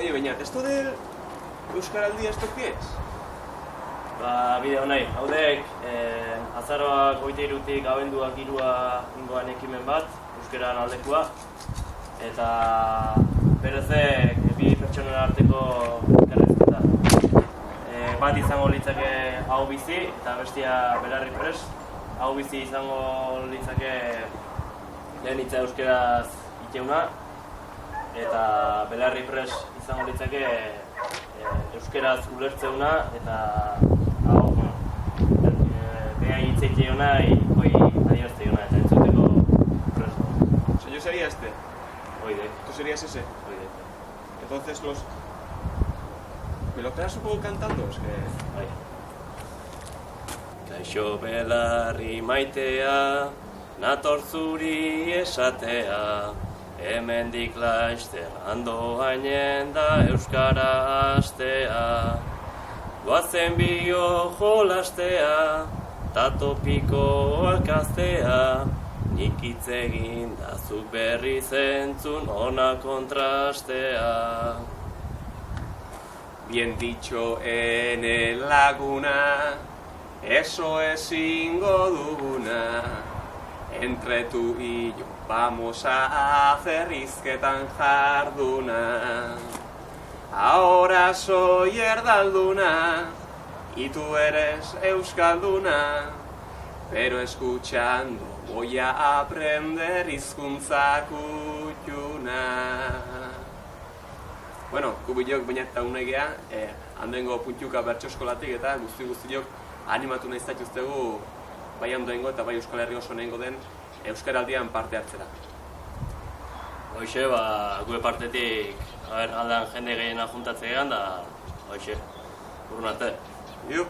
Oye, Beñat, ¿esto del Euskaraldia esto qué es? Bideo nahi, haudek azaroak 23-tik abenduak 3 ingoan ekimen bat, euskeran aldekua, eta berezek bi pertsonen arteko elkarrizketa. Bat izango litzake hau bizi eta bestia belarri prest. Hau bizi izango litzake lehen hitza euskeraz iteuna, eta belarri prest izango litzake euskeraz ulertzeuna eta hau, beha hitzeiteuna hoi adierazteuna eta entzuteko prest. O sea, yo sería este, Oide, tú serías ese. oide. Entonces los... ¿Me lo quedas un poco cantando? Es que... Bai. Kaixo belarri maitea, nator zuri esatea, hemendik laster andoainen da euskara astea. Goazen bio jolastea, ta topikoak aztea, nik hitz egin da zuk berri zentzun ona kontrastea. Bien dicho, ene laguna, eso ezingo duguna. Entre tú y yo vamos a hacer hizketan jarduna. Ahora soy erdalduna y tú eres euskalduna, pero escuchando voy a aprender hizkuntza kutxuna. Bueno, kubilok baina eta unegea, handengo puntiuka bertso eskolatik eta guztiok animatu nahi zaituztegu bai handengo eta bai Euskal Herri oso nengo den Euskaraldian parte hartzera. Hoxe, gure partetik aldean jende gehiena juntatzean da, hoxe, urrun arte. Iu!